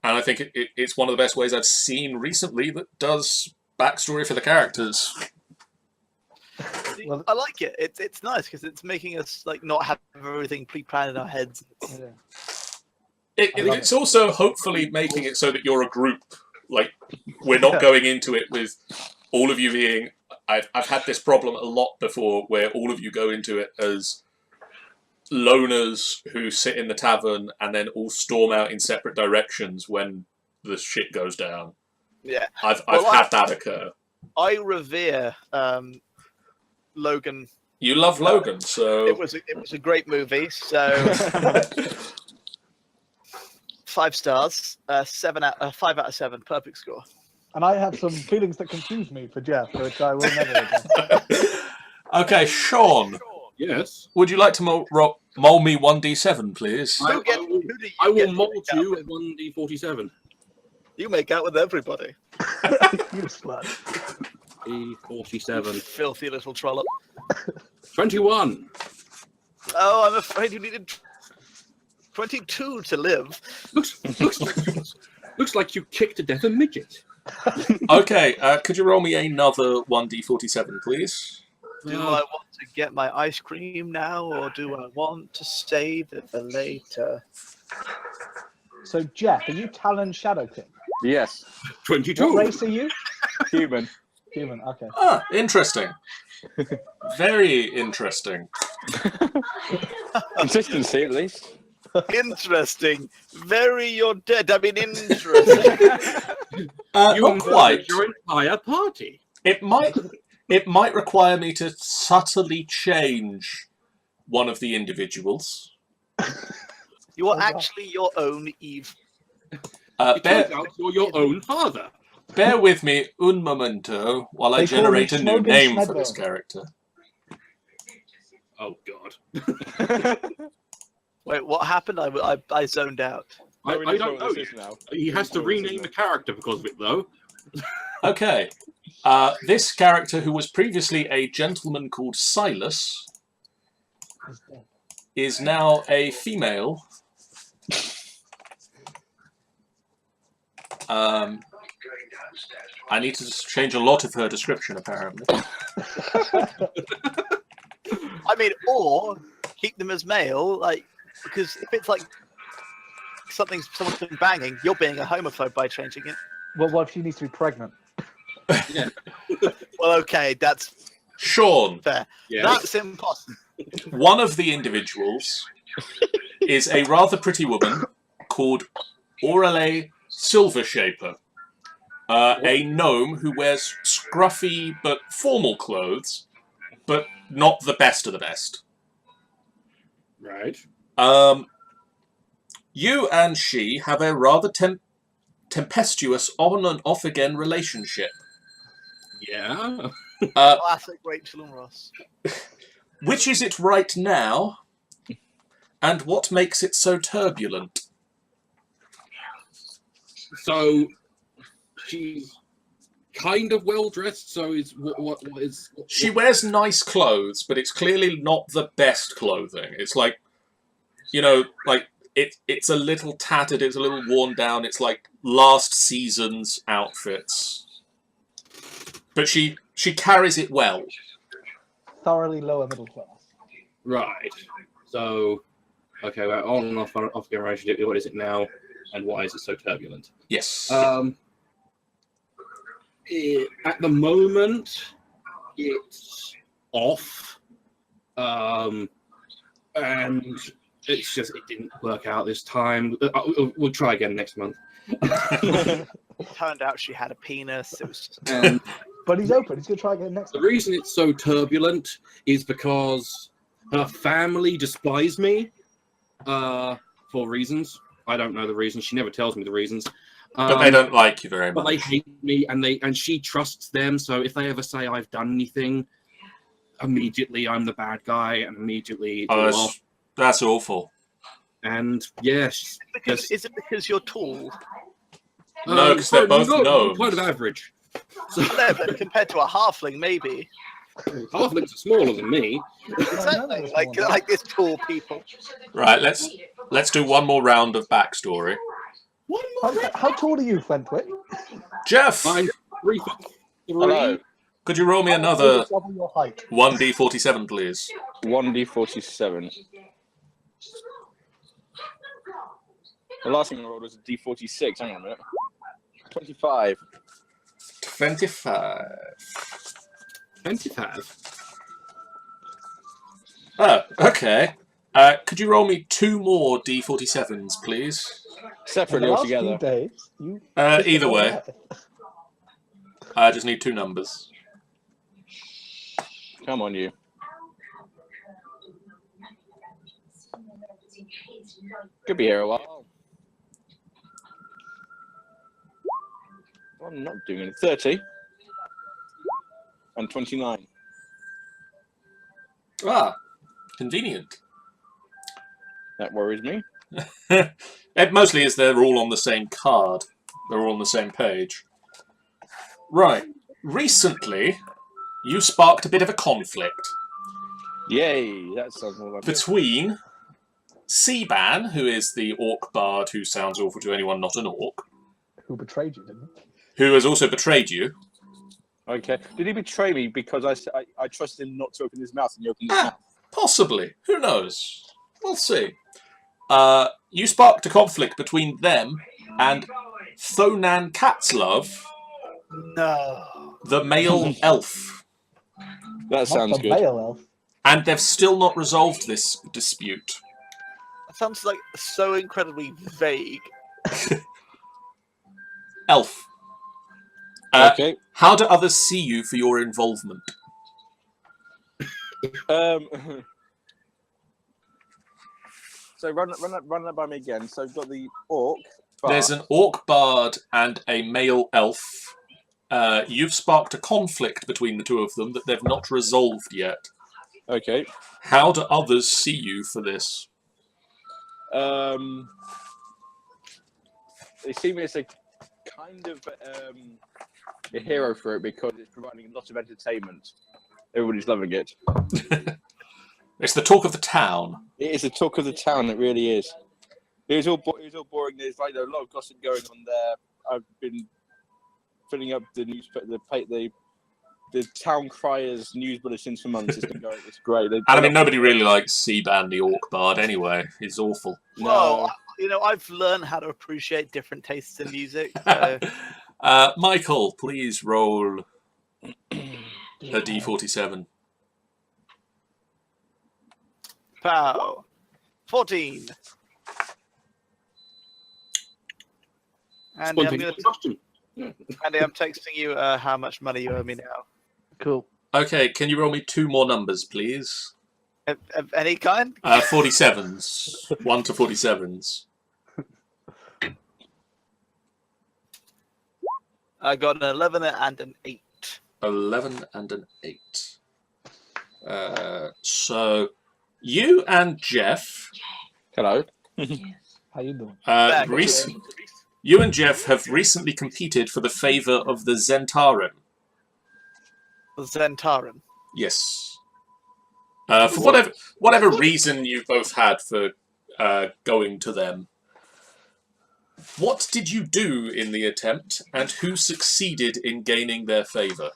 And I think it's one of the best ways I've seen recently that does backstory for the characters. I like it. It's nice because it's making us like not have everything pre-planned in our heads. Yeah. It's also hopefully making it so that you're a group. Like, we're not going into it with all of you being... I've had this problem a lot before where all of you go into it as loners who sit in the tavern and then all storm out in separate directions when the shit goes down. Yeah. I've had that occur. I revere Logan. You love Logan, so... It was a great movie, so... 5 stars, 5 out of 7, perfect score. And I have some feelings that confuse me for Geoff, which I will never again. Okay, Sean. Yes. Would you like to mold me 1d7, please? I will mold you at 1d47. You make out with everybody. You slut. D47. Filthy little trollop. 21. Oh, I'm afraid you needed 22 to live. Looks like you kicked to death a midget. Okay, could you roll me another 1d47, please? Do I want to get my ice cream now, or do I want to save it for later? So, Geoff, are you Talon Shadow King? Yes. 22. What race are you? Human. Human, okay. Ah, interesting. Very interesting. Consistency, at least. Interesting. Very, you're dead. I mean, interesting. Not quite. Your entire party. It might require me to subtly change one of the individuals. You are actually your own Eve. It turns out you're your own father. Bear with me un momento while I generate a new name for this character. Oh, God. Wait, what happened? I zoned out. I don't know yet. He has to rename the character because of it, though. Okay. This character, who was previously a gentleman called Silas, is now a female. I need to change a lot of her description, apparently. I mean, or keep them as male, like, because if it's like someone's been banging, you're being a homophobe by changing it. Well, what if she needs to be pregnant? Yeah. Well, okay, that's Sean. fair. Yeah. That's impossible. One of the individuals is a rather pretty woman called Aurelie Silvershaper. A gnome who wears scruffy but formal clothes, but not the best of the best. Right. You and she have a rather tempestuous on and off again relationship. Yeah. Classic Rachel and Ross. Which is it right now? And what makes it so turbulent? So she's kind of well dressed. So is what is? She wears nice clothes, but it's clearly not the best clothing. It's like, you know, like it's a little tattered, it's a little worn down. It's like last season's outfits. But she carries it well. Thoroughly lower middle class. Right. So, okay, well, on and off again relationship. What is it now, and why is it so turbulent? Yes. At the moment, it's off, and it's just it didn't work out this time. We'll try again next month. Turned out she had a penis. It was just... But he's open. He's going to try again next The time. reason it's so turbulent is because her family despise me for reasons. I don't know the reasons. She never tells me the reasons. But they don't like you very But much. they hate me, and she trusts them. So if they ever say I've done anything, immediately I'm the bad guy, and immediately Oh, that's awful. And yes, Is it because you're tall? No, because they're both gnomes. Kind of average. So, No, but compared to a halfling, maybe. halflings are smaller than me. Exactly. Like this tall people. Right, let's do one more round of backstory. One more. How tall are you, Flentwick? Geoff, I'm 3 foot 3. Hello. could you roll me another Double your height. 1d47, please? 1d47. The last thing I rolled was a d46. Hang on a minute. 25. 25. 25. Oh, okay. Could you roll me 2 more d47s, please? Separately In the last few altogether. days, you Either way. I just need 2 numbers. Come on, you. Could be here a while. I'm not doing it. 30. And 29. Ah, convenient. That worries me. It mostly is they're all on the same card. They're all on the same page. Right. Recently, you sparked a bit of a conflict Yay! That sounds more like it. between Seaban, who is the orc bard who sounds awful to anyone not an orc, who betrayed you, didn't who has also betrayed you. Okay. Did he betray me because I trusted him not to open his mouth and he opened his mouth? Possibly. Who knows? We'll see. You sparked a conflict between them and Thonan Catslove, No. the male elf. That Not sounds the good. male elf. And they've still not resolved this dispute. That sounds like so incredibly vague. Elf. Okay. How do others see you for your involvement? So run that by me again. So we've got the orc. Bard. There's an orc bard and a male elf. You've sparked a conflict between the two of them that they've not resolved yet. Okay. How do others see you for this? They see me as a kind of a hero for it because it's providing lots of entertainment. Everybody's loving it. It's the talk of the town. It is the talk of the town. It really is. It was all boring. There's like a lot of gossip going on there. I've been filling up the newspaper, the town criers news bulletins for months. It's been going. It's great. And I mean, nobody really likes Seaban the orc bard anyway. He's awful. Well, you know, I've learned how to appreciate different tastes in music. So. Michael, please roll a d47. Pow. 14. Andy, Spontaneous question. Andy, I'm texting you how much money you owe me now. Cool. Okay, can you roll me 2 more numbers, please? Of any kind? 47s. 1 to 47s. I got an 11 and an 8. 11 and an 8. So, you and Geoff... Hello. How you doing? You and Geoff have recently competed for the favour of the Zentarim. Zentarim. Yes. For whatever reason you both had for going to them. What did you do in the attempt, and who succeeded in gaining their favour?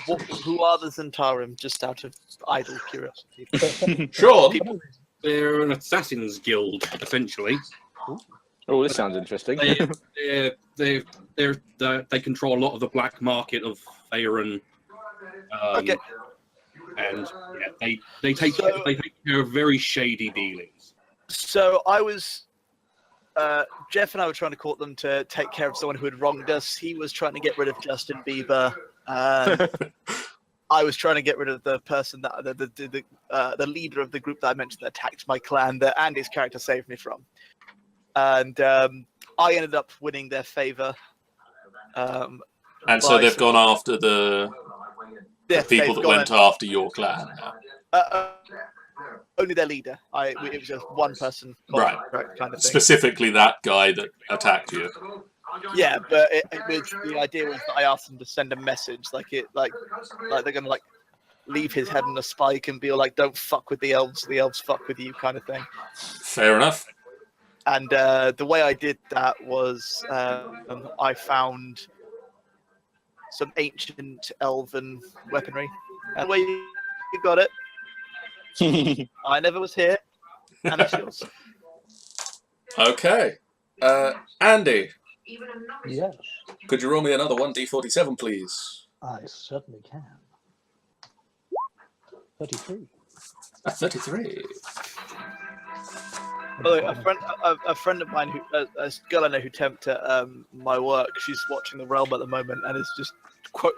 Who are the Zentarim, just out of idle curiosity? Sure. They're an assassins guild, essentially. Oh, this sounds interesting. They control a lot of the black market of Faerun. Okay. And yeah, they take care of very shady dealings. So I was... Geoff and I were trying to court them to take care of someone who had wronged us. He was trying to get rid of Justin Bieber. I was trying to get rid of the person that the leader of the group that I mentioned that attacked my clan that Andy's character saved me from. And I ended up winning their favor. And so they've gone after the people that went after your clan. Only their leader. It was just one person, right? Kind of thing. Specifically, that guy that attacked you. Yeah, but the idea was that I asked them to send a message, like they're gonna leave his head on a spike and be like, "Don't fuck with the elves fuck with you," kind of thing. Fair enough. And the way I did that was I found some ancient elven weaponry. And the way you got it, I never was here, and that's yours. Okay. Andy, Yes, could you roll me another 1d47, please? I certainly can. 33. 33. By the way, a friend of mine, a girl I know who temped at my work, she's watching The Realm at the moment and is just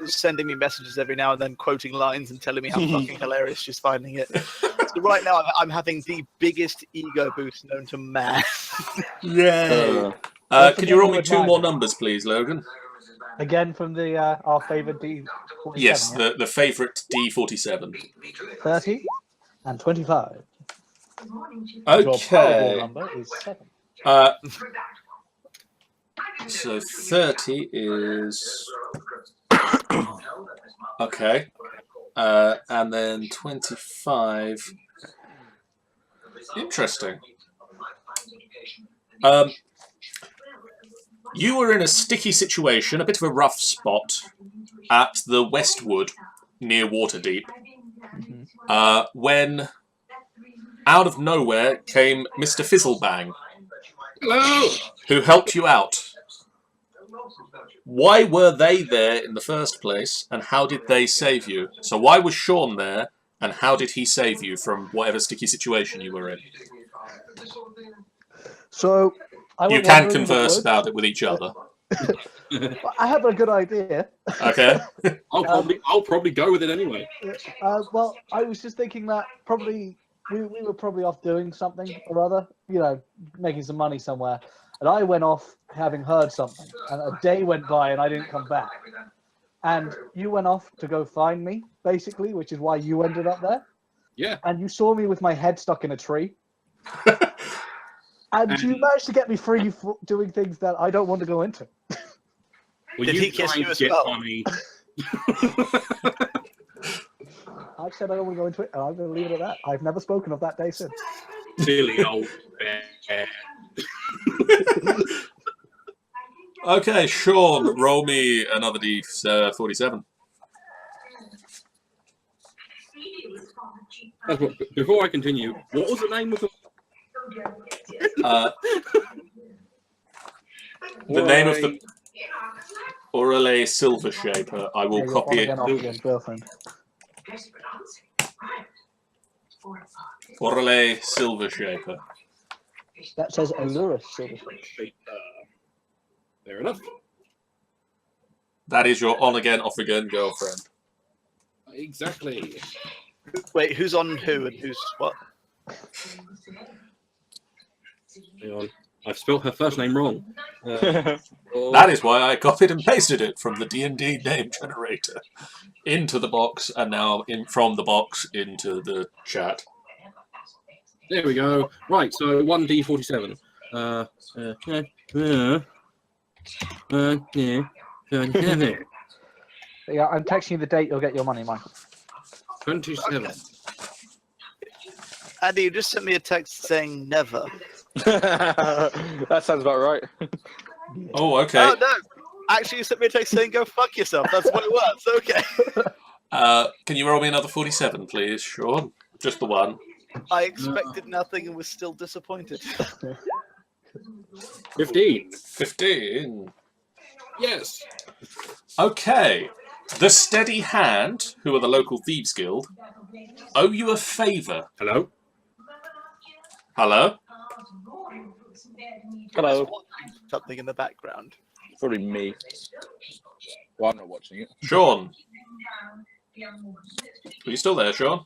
sending me messages every now and then, quoting lines and telling me how fucking hilarious she's finding it. So right now, I'm having the biggest ego boost known to man. Yay! Could you roll me two more numbers, please, Logan? Again from the our favourite D47. Yes, Yeah? the favourite D47. 30 and 25. Your Okay. Powerball number is 7. So 30 is... Okay. And then 25... Interesting. You were in a sticky situation, a bit of a rough spot, at the Westwood, near Waterdeep, when, out of nowhere, came Mr. Fizzlebang, Hello! who helped you out. Why were they there in the first place, and how did they save you? So why was Sean there, and how did he save you from whatever sticky situation you were in? So I You went can wandering in the converse woods. about it with each other. I have a good idea. Okay. I'll probably go with it anyway. Well, I was just thinking that probably we were probably off doing something or other, you know, making some money somewhere. And I went off having heard something, and a day went by and I didn't come back. And you went off to go find me, basically, which is why you ended up there. Yeah. And you saw me with my head stuck in a tree. And you managed to get me free for doing things that I don't want to go into. Well, Did he kiss you as well? Money. I've said I don't want to go into it, and I'm going to leave it at that. I've never spoken of that day since. Silly old bear. Okay, Sean, roll me another D47. Before I continue, what was the name of the... The name of the Orale Silver Shaper. I will copy it. Off girlfriend. Orale Silver Shaper. That says Allurus Silver. Fair enough. That is your on-again, off-again girlfriend. Exactly. Wait, who's on who and who's what? Hang on. I've spelled her first name wrong. That is why I copied and pasted it from the D&D name generator into the box, and now from the box into the chat. There we go. Right, so 1D47. Yeah, I'm texting you the date you'll get your money, Mike. 27. Andy, you just sent me a text saying never. That sounds about right. Oh, okay. Oh, no. Actually, you sent me a text saying go fuck yourself. That's what it was. Okay. Can you roll me another 47, please, Sean? Just the one. I expected nothing and was still disappointed. 15. 15. Yes. Okay. The Steady Hand, who are the local Thieves Guild, owe you a favour. Hello? Hello? Hello. Something in the background. Probably me. Well, I'm not watching it. Sean. Are you still there, Sean?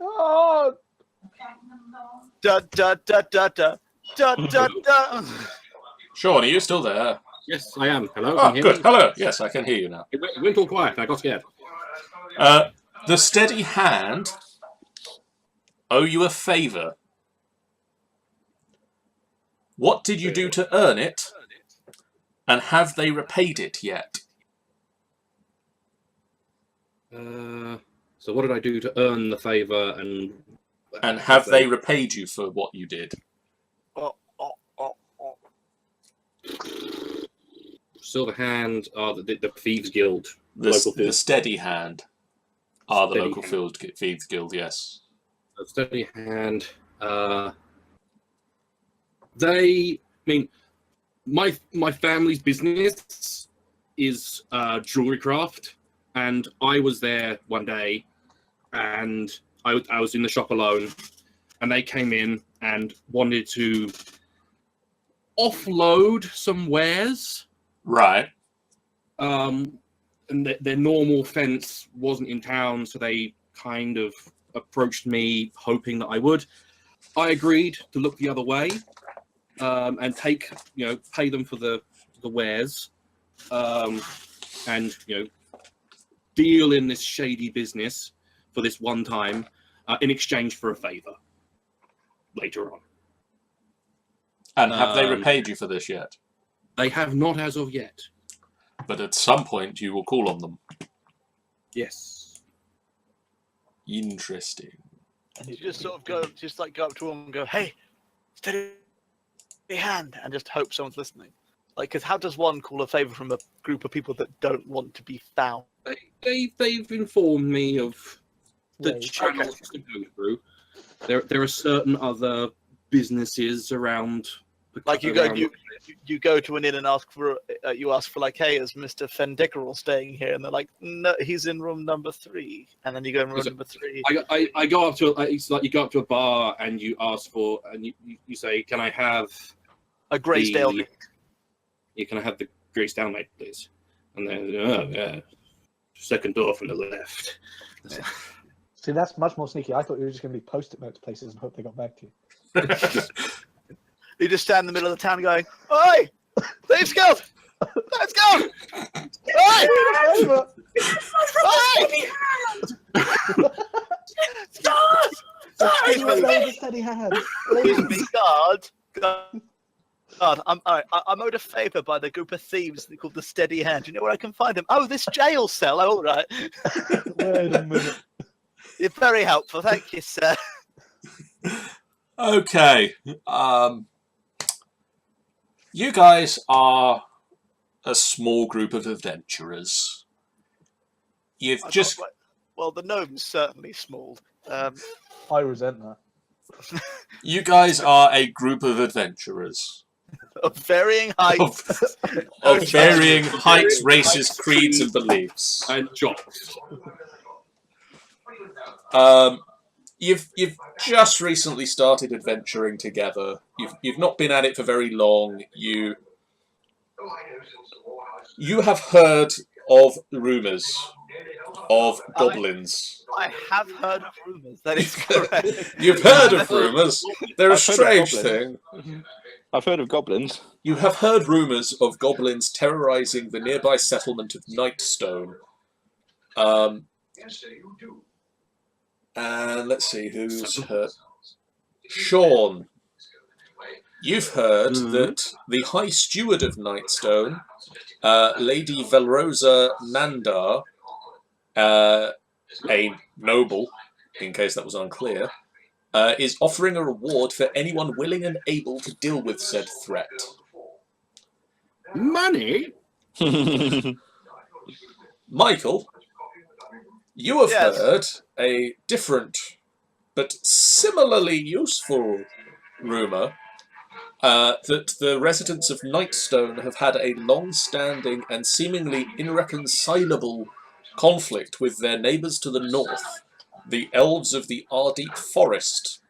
Oh, Da da da da da da da da. Sean, are you still there? Yes, I am. Hello? Oh, Can you hear good. me? Hello. Yes, I can hear you now. It went all quiet and I got scared. The Steady Hand owe you a favour. What did you do to earn it, and have they repaid it yet? So what did I do to earn the favour and... And have they repaid you for what you did? Oh, oh, oh, oh. Silver Hand are the Thieves Guild. The Local the field. Steady Hand are the Steady local Hand. Thieves Guild. Yes. A Steady Hand. I mean, my family's business is jewelry craft, and I was there one day, and I was in the shop alone, and they came in and wanted to offload some wares. Right. And their normal fence wasn't in town, so they kind of approached me, hoping that I would. I agreed to look the other way, and pay them for the wares, and deal in this shady business for this one time, in exchange for a favor later on. And have they repaid you for this yet? They have not as of yet. But at some point you will call on them. Yes. Interesting. And you just sort of go up to him and go, "Hey, steady hand," and just hope someone's listening. Like, because how does one call a favor from a group of people that don't want to be found? They've informed me of the Right. channels to go through. There are certain other businesses around. Like you go to an inn and ask for like, "Hey, is Mr. Fendickerel staying here?" And they're like, "No, he's in room number 3." And then you go in room number 3. I go up to it's like you go up to a bar and you ask for, and you say, "Can I have A grey stalemate. Can I have the grey stalemate, please?" And then, "Oh yeah, second door from the left." See, that's much more sneaky. I thought you were just going to be post-it notes places and hope they got back to you. You just stand in the middle of the town going, "Oi! Thieves Guild! Let's go! Oi! Oi! Guard! Steady hand. Excuse me, guard. God, I'm owed a favour by the group of thieves called the Steady Hand. Do you know where I can find them? Oh, this jail cell. Oh, all right. Wait a minute. You're very helpful. Thank you, sir. Okay. You guys are a small group of adventurers. You've just... Well, the gnome's certainly small. I resent that. You guys are a group of adventurers. Of varying heights. Of varying heights, races, creeds, and beliefs. And jobs. You've just recently started adventuring together. You've not been at it for very long. You have heard of rumours of goblins. I have heard of rumours. That is correct. You've heard of rumours. They're a I've heard of strange goblins. thing. I've heard of goblins. You have heard rumours of goblins terrorising the nearby settlement of Nightstone. And let's see who's heard. Sean, you've heard that the High Steward of Nightstone, Lady Velrosa Nandar, a noble, in case that was unclear, is offering a reward for anyone willing and able to deal with said threat. Money? Michael, you have Yes. heard a different but similarly useful rumour that the residents of Nightstone have had a long-standing and seemingly irreconcilable conflict with their neighbours to the north, the elves of the Ardeep Forest.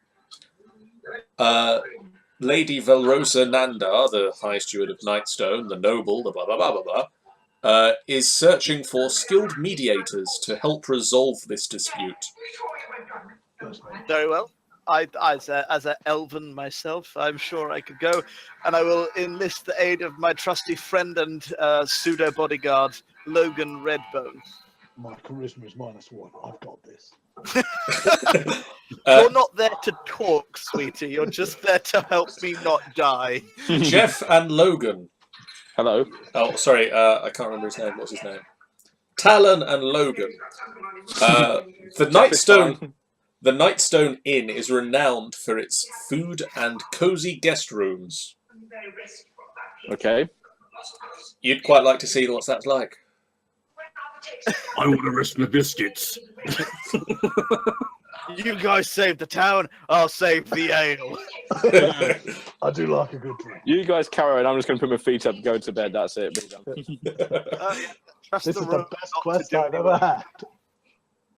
Lady Velrosa Nandar, the High Steward of Nightstone, the noble, the blah blah blah blah blah, is searching for skilled mediators to help resolve this dispute. Very well. As an elven myself, I'm sure I could go, and I will enlist the aid of my trusty friend and pseudo bodyguard, Logan Redbone. My charisma is -1. I've got this. You're not there to talk, sweetie. You're just there to help me not die. Geoff and Logan. Hello. Oh, sorry, I can't remember his name. What's his name? Talon and Logan. The Nightstone. The Nightstone Inn is renowned for its food and cosy guest rooms. Okay. You'd quite like to see what that's like. I want to rest my biscuits. You guys save the town, I'll save the ale. I do like a good drink. You guys carry on. I'm just going to put my feet up and go to bed. That's it. Be done. Trust This the is the road best not to quest do I've ever had.